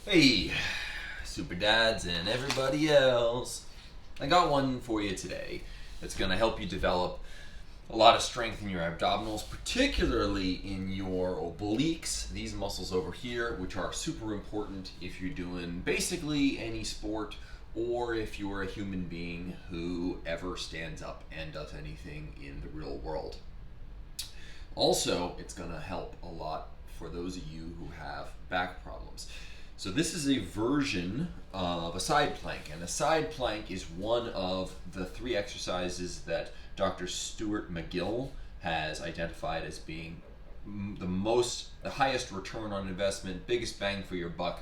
Hey, Superdads and everybody else. I got one for you today that's going to help you develop a lot of strength in your abdominals, particularly in your obliques, these muscles over here, which are super important if you're doing basically any sport or if you're a human being who ever stands up and does anything in the real world. Also, it's going to help a lot for those of you who have back problems. So this is a version of a side plank, and a side plank is one of the 3 exercises that Dr. Stuart McGill has identified as being the highest return on investment, biggest bang for your buck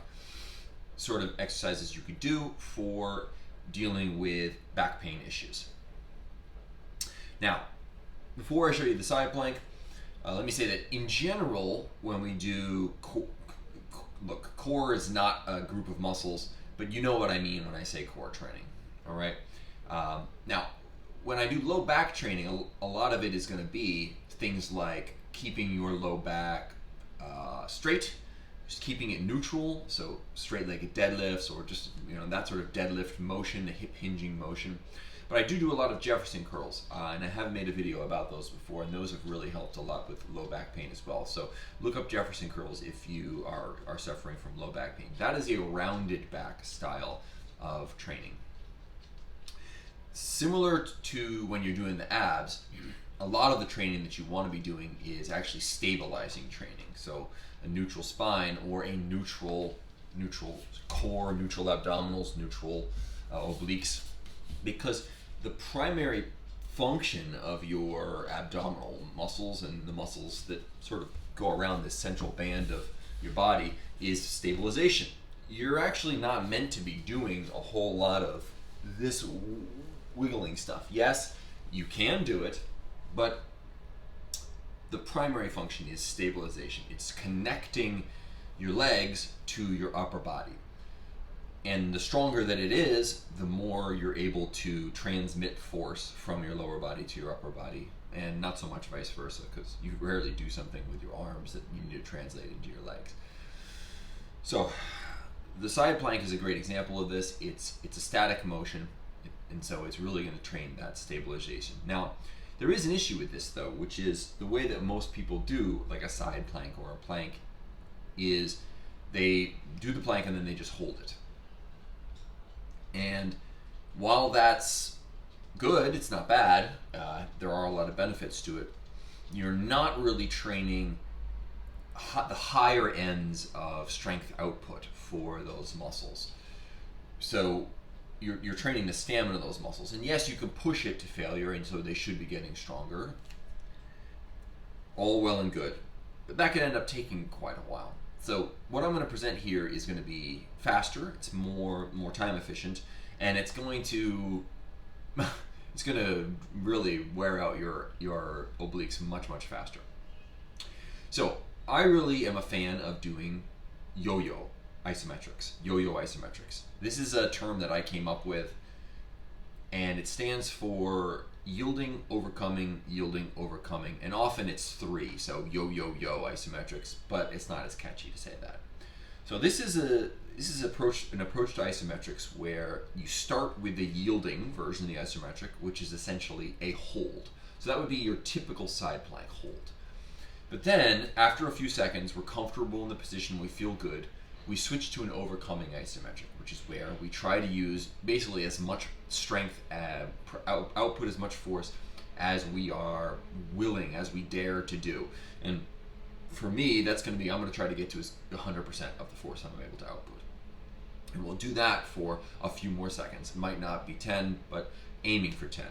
sort of exercises you could do for dealing with back pain issues. Now, before I show you the side plank, let me say that in general, when we do core is not a group of muscles, but you know what I mean when I say core training, all right? Now, when I do low back training, a lot of it is going to be things like keeping your low back straight, just keeping it neutral, so straight-legged deadlifts or just that sort of deadlift motion, the hip hinging motion. But I do a lot of Jefferson curls, and I have made a video about those before, and those have really helped a lot with low back pain as well. So look up Jefferson curls if you are suffering from low back pain. That is a rounded back style of training. Similar to when you're doing the abs, a lot of the training that you want to be doing is actually stabilizing training. So a neutral spine or a neutral core, neutral abdominals, neutral obliques, because the primary function of your abdominal muscles and the muscles that sort of go around this central band of your body is stabilization. You're actually not meant to be doing a whole lot of this wiggling stuff. Yes, you can do it, but the primary function is stabilization. It's connecting your legs to your upper body. And the stronger that it is, the more you're able to transmit force from your lower body to your upper body, and not so much vice versa, because you rarely do something with your arms that you need to translate into your legs. So the side plank is a great example of this. It's a static motion, and so it's really going to train that stabilization. Now, there is an issue with this, though, which is the way that most people do like a side plank or a plank is they do the plank and then they just hold it. And while that's good, it's not bad, there are a lot of benefits to it, you're not really training the higher ends of strength output for those muscles. So you're training the stamina of those muscles. And yes, you can push it to failure, and so they should be getting stronger. All well and good. But that could end up taking quite a while. So what I'm going to present here is going to be faster, it's more time efficient, and it's going to really wear out your obliques much faster. So I really am a fan of doing yo-yo isometrics. This is a term that I came up with, and it stands for yielding, overcoming, and often it's 3, so yo-yo-yo isometrics, but it's not as catchy to say that. So this is an approach to isometrics where you start with the yielding version of the isometric, which is essentially a hold. So that would be your typical side plank hold. But then, after a few seconds, we're comfortable in the position, we feel good, we switch to an overcoming isometric, which is where we try to use basically as much strength, output as much force as we are willing, as we dare to do. And for me, that's going to be, I'm going to try to get to 100% of the force I'm able to output. And we'll do that for a few more seconds. It might not be 10, but aiming for 10.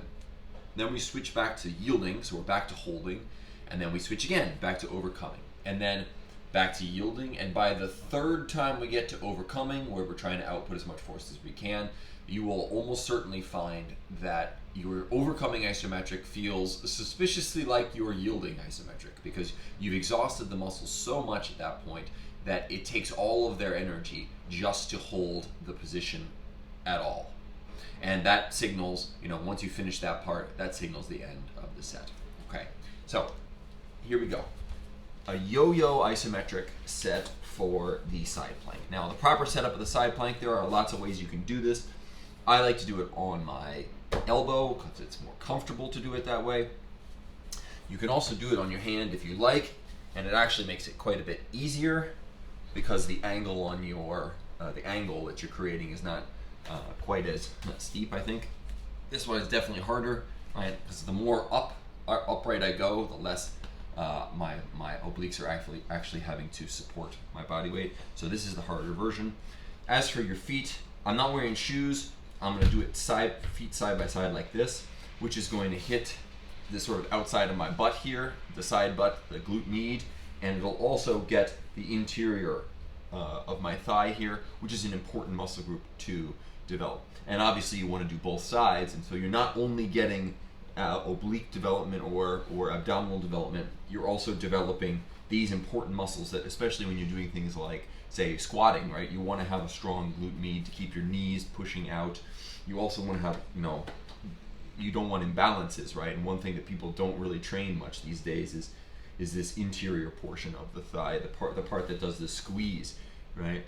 Then we switch back to yielding, so we're back to holding, and then we switch again, back to overcoming. And then back to yielding, and by the 3rd time we get to overcoming, where we're trying to output as much force as we can, you will almost certainly find that your overcoming isometric feels suspiciously like your yielding isometric, because you've exhausted the muscles so much at that point that it takes all of their energy just to hold the position at all. And that signals, once you finish that part, that signals the end of the set. Okay, so here we go. a yo-yo isometric set for the side plank. Now, the proper setup of the side plank, there are lots of ways you can do this. I like to do it on my elbow because it's more comfortable to do it that way. You can also do it on your hand if you like, and it actually makes it quite a bit easier because the angle on your the angle that you're creating is not quite as steep. I think this one is definitely harder, right? Because the more upright I go, the less my obliques are actually having to support my body weight. So this is the harder version. As for your feet, I'm not wearing shoes. I'm going to do it feet side by side like this, which is going to hit this sort of outside of my butt here, the side butt, the glute med, and it'll also get the interior of my thigh here, which is an important muscle group to develop. And obviously you want to do both sides, and so you're not only getting oblique development or abdominal development, you're also developing these important muscles that, especially when you're doing things like, say, squatting, right? You want to have a strong glute med to keep your knees pushing out. You also want to have, you don't want imbalances, right? And one thing that people don't really train much these days is this interior portion of the thigh, the part that does the squeeze, right?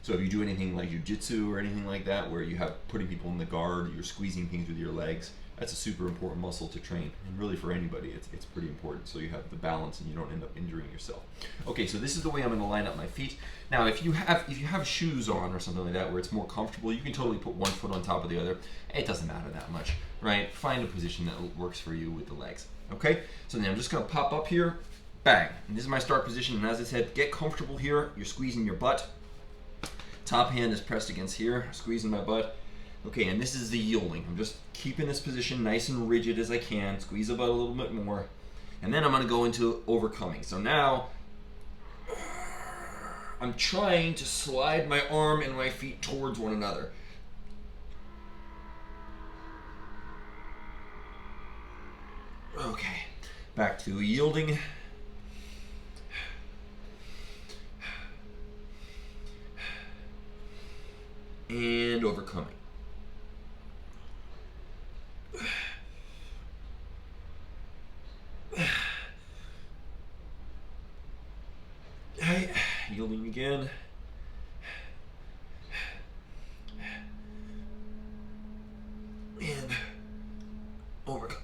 So if you do anything like jiu-jitsu or anything like that, where you have putting people in the guard, you're squeezing things with your legs, that's a super important muscle to train. And really for anybody, it's pretty important, so you have the balance and you don't end up injuring yourself. Okay, so this is the way I'm going to line up my feet. Now, if you have shoes on or something like that where it's more comfortable, you can totally put one foot on top of the other. It doesn't matter that much, right? Find a position that works for you with the legs. Okay, so then I'm just going to pop up here, bang. And this is my start position, and as I said, get comfortable here. You're squeezing your butt. Top hand is pressed against here, squeezing my butt. Okay, and this is the yielding. I'm just keeping this position nice and rigid as I can, squeeze the butt a little bit more, and then I'm going to go into overcoming. So now, I'm trying to slide my arm and my feet towards one another. Okay, back to yielding. And overcoming. Yielding again. And overcoming.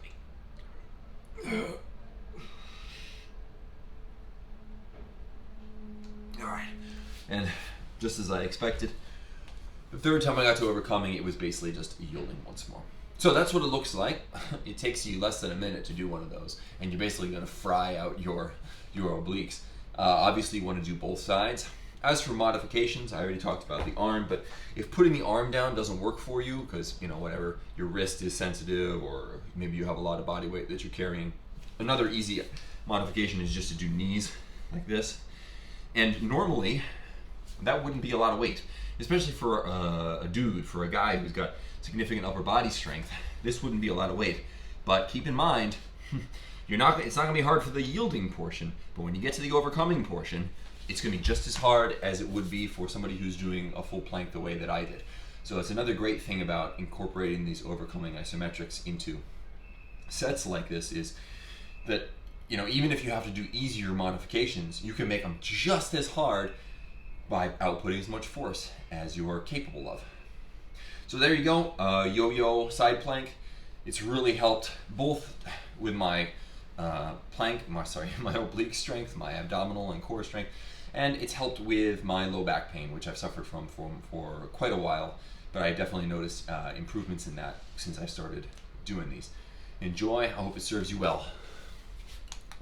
All right. And just as I expected, the third time I got to overcoming, it was basically just yielding once more. So that's what it looks like. It takes you less than a minute to do one of those, and you're basically going to fry out your obliques. Obviously, you want to do both sides. As for modifications, I already talked about the arm, but if putting the arm down doesn't work for you, because, whatever, your wrist is sensitive, or maybe you have a lot of body weight that you're carrying, another easy modification is just to do knees like this. And normally, that wouldn't be a lot of weight, especially for a dude, for a guy who's got significant upper body strength. This wouldn't be a lot of weight. But keep in mind, it's not going to be hard for the yielding portion, but when you get to the overcoming portion, it's going to be just as hard as it would be for somebody who's doing a full plank the way that I did. So it's another great thing about incorporating these overcoming isometrics into sets like this is that, even if you have to do easier modifications, you can make them just as hard by outputting as much force as you are capable of. So there you go, yo-yo side plank. It's really helped both with my my oblique strength, my abdominal and core strength, and it's helped with my low back pain, which I've suffered from for quite a while, but I definitely noticed improvements in that since I started doing these. Enjoy, I hope it serves you well.